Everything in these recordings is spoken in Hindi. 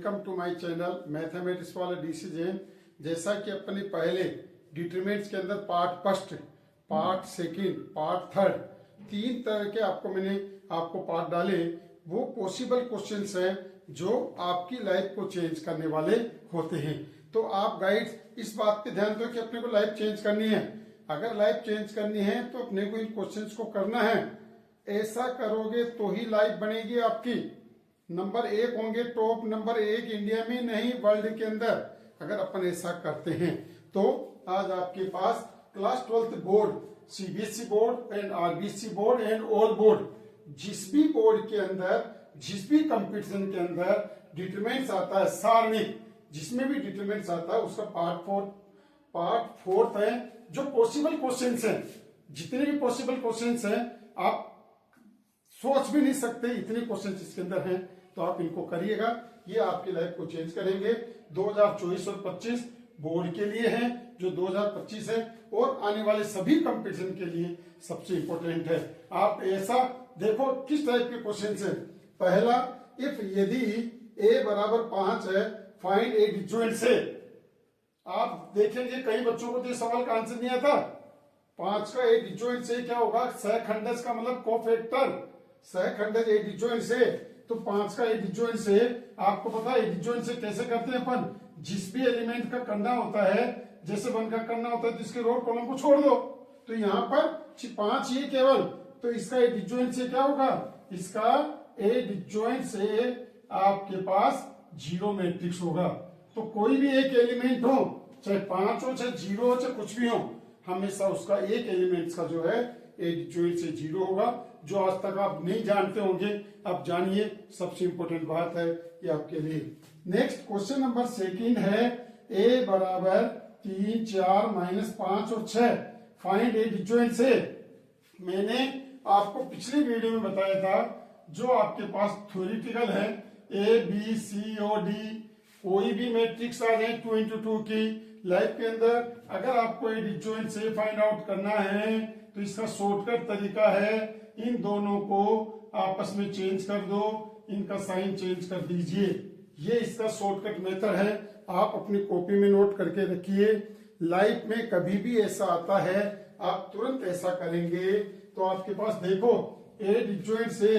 Welcome to my channel mathematics वाला डीसी जैन। जैसा कि अपने पहले डिटरमिनेंट्स के अंदर part first, part second, part third, तीन तरह के मैंने आपको पार्ट डाले। वो पॉसिबल क्वेश्चंस हैं जो आपकी लाइफ को चेंज करने वाले होते हैं। तो आप गाइड्स इस बात पे ध्यान दो कि अपने को लाइफ चेंज करनी है। अगर लाइफ चेंज करनी है तो अपने को इन क्वेश्चंस को करना है। ऐसा करोगे तो ही लाइफ बनेगी आपकी। नंबर 1 होंगे, टॉप नंबर 1 इंडिया में नहीं वर्ल्ड के अंदर, अगर अपन ऐसा करते हैं। तो आज आपके पास class 12th board, CBSE board and RBC board and all board, जिस भी बोर्ड के अंदर, जिस भी कंपटीशन के अंदर डिटरमिनेंट्स आता है, सारणिक जिसमें भी डिटरमिनेंट्स आता है, उसका पार्ट फोर्थ है। जो पॉसिबल क्वेश्चंस हैं, जितने भी पॉसिबल क्वेश्चंस हैं, आप सोच भी नहीं सकते इतने क्वेश्चंस इसके अंदर हैं। तो आप इनको करिएगा, ये आपकी लाइफ को चेंज करेंगे। 2024 और 25 बोर्ड के लिए हैं, जो 2025 है, और आने वाले सभी कंपटीशन के लिए सबसे इंपॉर्टेंट है। आप ऐसा देखो किस टाइप के क्वेश्चन है। पहला, इफ यदि a बराबर 5 है, फाइंड ए डिजॉइंट से। आप देखेंगे कई बच्चों को तो सवाल का आंसर नहीं आता। 5 का ए डिजॉइंट से क्या होगा? सहखंडज का मतलब कोफैक्टर, सहखंडज ए डिजॉइंट से। तो 5 का ए डिजॉइंट से आपको पता है, ए डिजॉइंट से कैसे करते हैं अपन? जिस भी एलिमेंट का करना होता है, जैसे 1 का करना होता है तो इसके रो कॉलम को छोड़ दो। तो यहाँ पर 5 ये केवल, तो इसका ए डिजॉइंट से क्या होगा? इसका ए डिजॉइंट से आपके पास 0 मैट्रिक्स होगा। तो कोई भी एक एलिमेंट हो, चाहे 5 हो, चाहे 0 हो, चाहे कुछ भी हो, हमेशा उसका एक एलिमेंट का जो है ए डिजॉइंट से 0 होगा। जो आज तक आप नहीं जानते होंगे, आप जानिए, सबसे इंपॉर्टेंट बात है ये आपके लिए। नेक्स्ट क्वेश्चन नंबर 2 है, ए बराबर 3, 4, -5 और 6, फाइंड ए डिजॉइंट से। मैंने आपको पिछली वीडियो में बताया था, जो आपके पास थ्योरेटिकल है, ए बी सी और डी, कोई भी मैट्रिक्स आ जाए 2 into 2 की लाइफ के अंदर, अगर आपको ए डिजॉइंट से फाइंड आउट करना है तो इसका शॉर्टकट तरीका है, इन दोनों को आपस में चेंज कर दो, इनका साइन चेंज कर दीजिए। ये इसका शॉर्टकट मेथड है। आप अपनी कॉपी में नोट करके रखिए। लाइफ में कभी भी ऐसा आता है, आप तुरंत ऐसा करेंगे तो आपके पास देखो ए डिजॉइंट से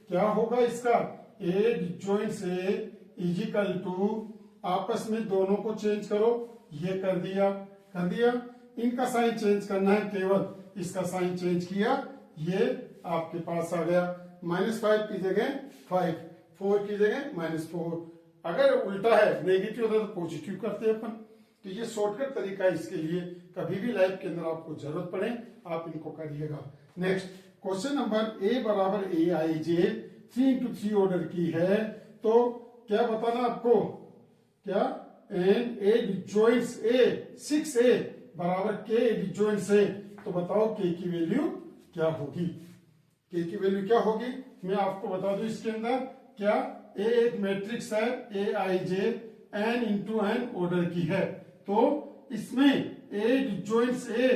क्या होगा? इसका ए डिजॉइंट से इजिकल टू, आपस में दोनों को चेंज करो। ये कर दिया, कर दिया। इनका साइन चेंज करना है, केवल इसका साइन चेंज किया, ये आपके पास आ गया। -5 की जगह 5, 4 की जगह -4। अगर उल्टा है, नेगेटिव होता है तो पॉजिटिव करते हैं अपन। तो ये शॉर्टकट तरीका है इसके लिए। कभी भी लाइफ के अंदर आपको जरूरत पड़े, आप इनको करिएगा। नेक्स्ट क्वेश्चन नंबर, ए बराबर ए आई जे 3 into 3 ऑर्डर की है। तो क्या बताना आपको? क्या? एंड ए डिजॉइंट्स ए 6a बराबर के डिजॉइंट से। तो बताओ के की वैल्यू क्या होगी? के की वैल्यू क्या होगी? मैं आपको बता दूं इसके अंदर क्या, ए एक मैट्रिक्स है, A i j n into n order की है। तो इसमें ए डिजॉइंट्स ए,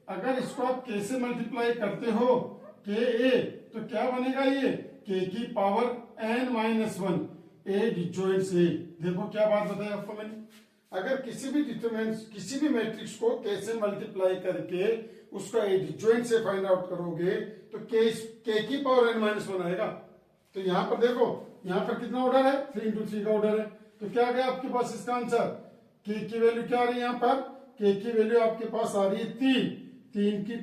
अगर इसको आप के से मल्टीप्लाई करते हो, के ए, तो क्या बनेगा? ये के की पावर n-1 ए डिजॉइंट्स ए। देखो क्या बात बताई आपको मैंने। अगर किसी भी डिटरमिनेंट, किसी भी मैट्रिक्स को कैसे मल्टीप्लाई करके उसका ए डिजॉइंट से फाइंड आउट करोगे तो के की पावर n-1 आएगा। तो यहां पर देखो, यहां पर कितना ऑर्डर है? 3 into 3 का ऑर्डर है। तो क्या गया आपके पास इसका आंसर? के की वैल्यू क्या आ रही है? यहां पर के की वैल्यू आपके पास आ रही है 3 की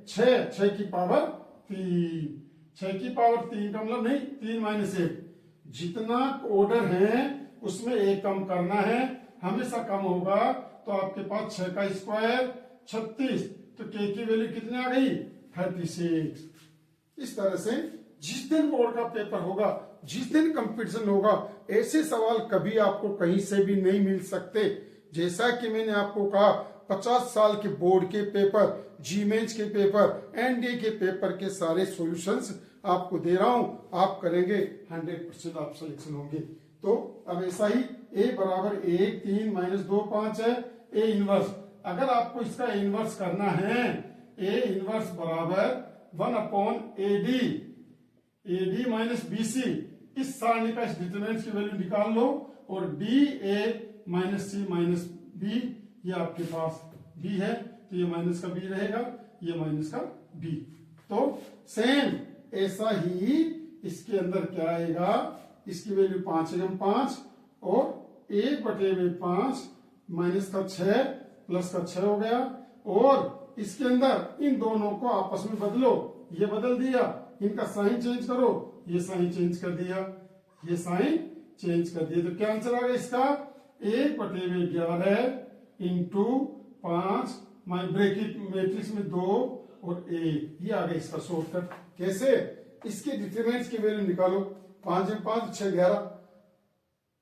6 की पावर 3, 6 की पावर 3 का मतलब नहीं, 3 - 1। जितना ऑर्डर है उसमें एक कम करना है, हमेशा कम होगा। तो आपके पास 6 का स्क्वायर 36, तो के की वैल्यू कितनी आ गई? 36। इस तरह से जिस दिन बोर्ड का पेपर होगा, जिस दिन कंपटीशन होगा, ऐसे सवाल कभी आपको कहीं से भी नहीं मिल सकते। जैसा कि मैंने आपको कहा, 50 साल के बोर्ड के पेपर, जी मेंस के पेपर, एनडीए के पेपर के सारे सॉल्यूशंस आपको दे रहा हूं। आप करेंगे 100% आप सिलेक्शन होंगे। तो अब ऐसा ही, ए बराबर 1, 3 -2, 5 है, ए इनवर्स। अगर आपको इसका इनवर्स करना है, ए इनवर्स बराबर 1/AD, AD - BC, इस सारणी का इस डिटरमिनेंट की वैल्यू निकाल लो और D A minus C minus B, ये आपके पास बी है तो ये माइनस का बी रहेगा, ये माइनस का बी। तो सेम ऐसा ही इसके अंदर क्या आएगा, इसकी वैल्यू 5 एकम 5 और 1/5 माइनस का 6 प्लस का 6 हो गया। और इसके अंदर इन दोनों को आपस में बदलो, ये बदल दिया, इनका साइन चेंज करो, ये साइन चेंज कर दिया, ये साइन चेंज कर दिया। तो क्या आंसर आ गया इसका, 1/11 इंटू 5 ब्रैकेट मैट्रिक्स में 2 और 1, ये आ गया इसका शॉर्टकट। कैसे, इसके डिटरमिनेंट्स की वैल्यू निकालो, 5 में 5 6 11,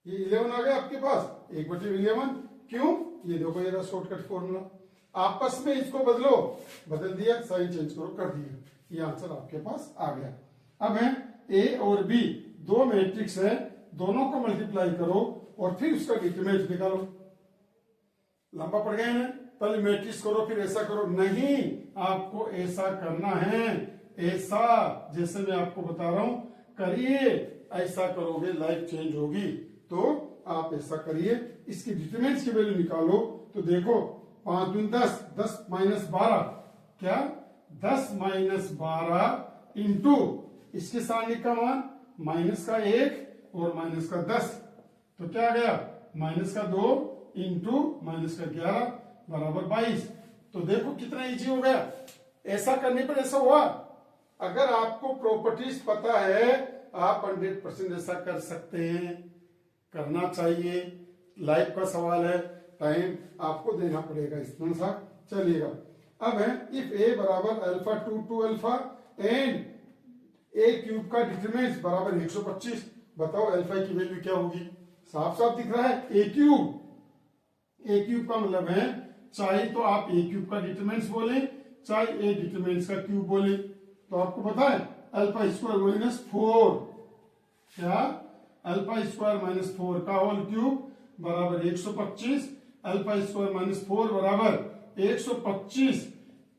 ये 11 आ गया आपके पास, 1/11। क्यों, ये देखो ये रहा शॉर्टकट फॉर्मूला, आपस में इसको बदलो, बदल दिया, साइन चेंज करो, कर दिया, ये आंसर आपके पास आ गया। अब है ए और बी, दो मैट्रिक्स है, दोनों को मल्टीप्लाई करो और फिर उसका डिटरमिनेंट निकालो। लंबा पड़ गया है, पहले मैट्रिक्स करो फिर ऐसा करो, नहीं आपको ऐसा करना है, ऐसा जैसे मैं आपको बता रहा हूं करिए, ऐसा करोगे लाइफ चेंज होगी। तो आप ऐसा करिए, इसकी डिटरमिनेंट्स की वैल्यू निकालो। तो देखो 5 दूनी 10, 10 माइनस 12, क्या 10 माइनस 12 इंटू इसके सामने का मान माइनस का 1 और माइनस का 10, तो क्या आ गया माइनस का 2 इंटू माइनस का 11 बराबर 22। तो देखो कितना इजी हो गया, ऐसा करने पर ऐसा हुआ। अगर आपको प्रॉपर्टीज पता है आप 100% ऐसा कर सकते हैं, करना चाहिए। लाइफ का सवाल है, टाइम आपको देना पड़ेगा, इतना सा चलिएगा। अब है इफ ए बराबर alpha 2 alpha and A cube का डिटरमिनेंट बराबर 125, बताओ अल्फा की वैल्यू क्या होगी। साफ साफ दिख रहा है ए क्यूब, ए क्यूब का मतलब है चाहे तो आप ए क्यूब का डिटरमिनेंट बोले चाहे ए डिटरमिनेंट का क्यूब बोले। तो आपको पता है अल्फा स्क्वायर माइनस 4, क्या अल्फा स्क्वायर माइनस 4 का होल क्यूब बराबर 125, अल्फा स्क्वायर माइनस 4 बराबर 125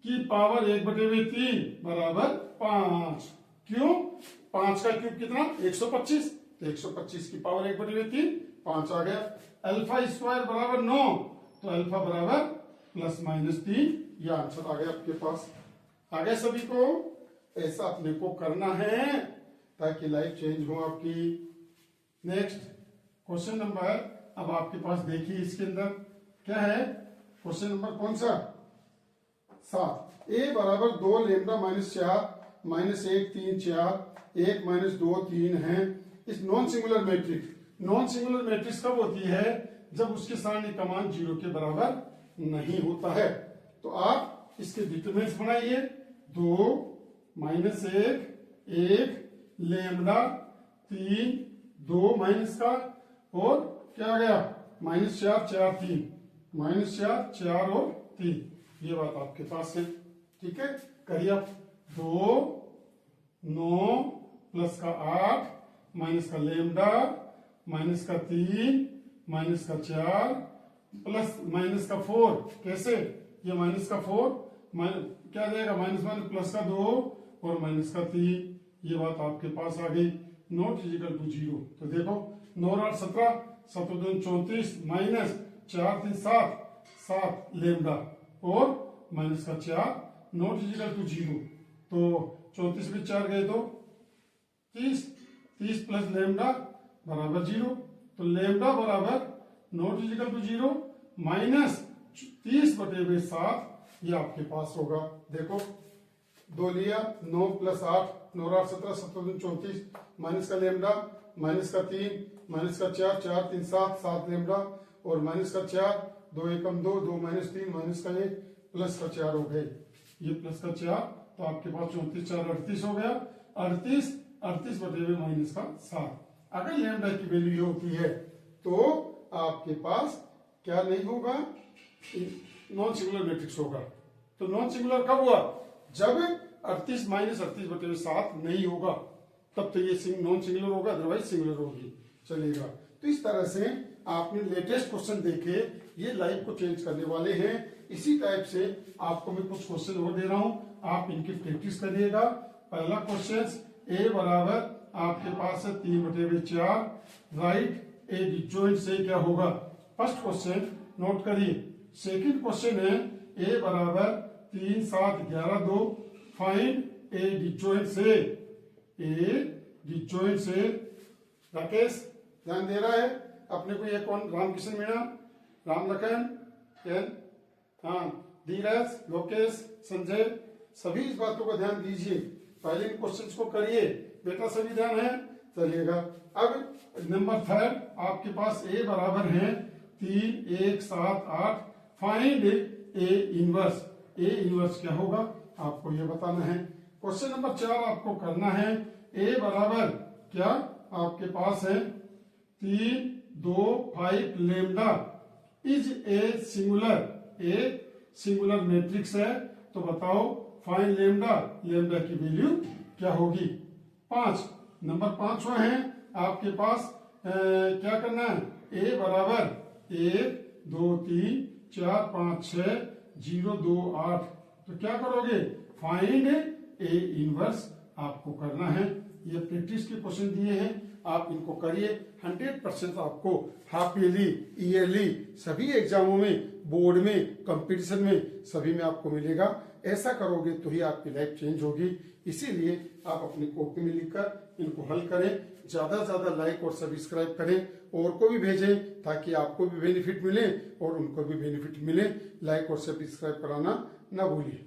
की पावर 1/3 बराबर 5। क्यों, 5 का क्यूब कितना 125, तो 125 की पावर 1/3 5 आ गया। अल्फा स्क्वायर बराबर 9, तो अल्फा बराबर प्लस माइनस 3, यह आंसर आ गया आपके पास। आ गया सभी को, ऐसा अपने को करना है ताकि लाइफ चेंज हो आपकी। नेक्स्ट क्वेश्चन नंबर, अब आपके पास देखिए इसके अंदर क्या है, क्वेश्चन नंबर कौन सा 7। ए बराबर 2 लेमडा माइनस 4 माइनस 1 3 4 1 माइनस 2 3 है। इस non singular matrix, non singular matrix कब होती है, जब उसके सामने का मान 0 के बराबर नहीं होता है। तो आप इसके डिटरमिनेंट्स बनाइए, 2 माइनस 1 1 लेमडा 3 2 माइनस का और क्या आ गया माइनस 4 4 3 माइनस 4 4 और 3, ये बात आपके पास है। ठीक है, करिए आप 2 9 प्लस का 8 माइनस का लेमडा माइनस का 3 माइनस का 4 प्लस माइनस का 4, कैसे ये माइनस का 4 क्या देगा माइनस माइनस प्लस का 2 और माइनस का 3, ये बात आपके पास आ गई। नॉट इजिकल टू 0, तो देखो 9 8 17 7 2 34 माइनस 4 3 7 7 लेमडा और माइनस का 4 नॉट इजिकल टू 0, तो 34 में 4 गए तो 30 30 प्लस लेमडा बराबर 0, तो लेमडा बराबर नॉट इजिकल टू 0 माइनस 30/7, ये आपके पास होगा। देखो 2 लिया, 9 प्लस 8 9 8 17 7 2 34 माइनस का लेमडा माइनस का 3 माइनस का 4 4 3 7 7 लेमडा और माइनस का 4 2 एकम 2 2 माइनस 3 माइनस का 1 प्लस का 4 हो गए, ये प्लस का 4, तो आपके पास 34 4 38 हो गया, 38 बटे माइनस का 7। अगर लेमडा की वैल्यू ये होती है तो आपके पास क्या नहीं होगा, नॉन सिंगुलर मैट्रिक्स होगा। तो नॉन सिंगुलर कब हुआ, जब 38 माइनस 38/7 नहीं होगा, तब तो ये नॉन सिंगुलर होगा, अदरवाइज सिंगुलर होगी, चलेगा। तो इस तरह से आपने लेटेस्ट क्वेश्चन देखे, ये लाइफ को चेंज करने वाले हैं। इसी टाइप से आपको मैं कुछ क्वेश्चन और दे रहा हूं, आप इनकी प्रैक्टिस करिएगा। पहला क्वेश्चन, ए बराबर आपके पास है 3/4 राइट ए डिजॉइंट से क्या होगा। फर्स्ट क्वेश्चन नोट करिए। सेकंड क्वेश्चन है ए बराबर 3 7 11 2 फाइंड ए डिजॉइंट से। ए डिजॉइंट से राकेश ध्यान दे रहा है अपने को। ये कौन, रामकिशन मीणा, राम लखन, हाँ, धीरज, लोकेश, संजय, सभी इस बातों का ध्यान दीजिए। पहले इन क्वेश्चंस को करिए बेटा, सभी ध्यान है, चलिएगा। अब नंबर थर्ड आपके पास ए बराबर है 3 1 7 8 find A inverse. A inverse क्या होगा आपको ये बताना है। क्वेश्चन नंबर 4 आपको करना है ए बराबर क्या आपके पास है 3 2 5 lambda is a singular matrix है। तो बताओ फाइंड लेमडा, लेमडा की वैल्यू क्या होगी। 5 नंबर 5 है आपके पास क्या करना है। ए बराबर 1 2 3 4 5 6 0 2 8। तो क्या करोगे, फाइंड ए इनवर्स आपको करना है। ये प्रैक्टिस के क्वेश्चन दिए हैं, आप इनको करिए। 100% आपको हाफ ईयरली, ईयरली सभी एग्जामों में, बोर्ड में, कंपटीशन में, सभी में आपको मिलेगा। ऐसा करोगे तो ही आपकी लाइफ चेंज होगी। इसीलिए आप अपनी कॉपी में लिखकर इनको हल करें, ज्यादा से ज्यादा लाइक और सब्सक्राइब करें, और को भी भेजें ताकि आपको भी बेनिफिट मिले और उनको भी बेनिफिट मिले। लाइक और सब्सक्राइब कराना ना भूलिए।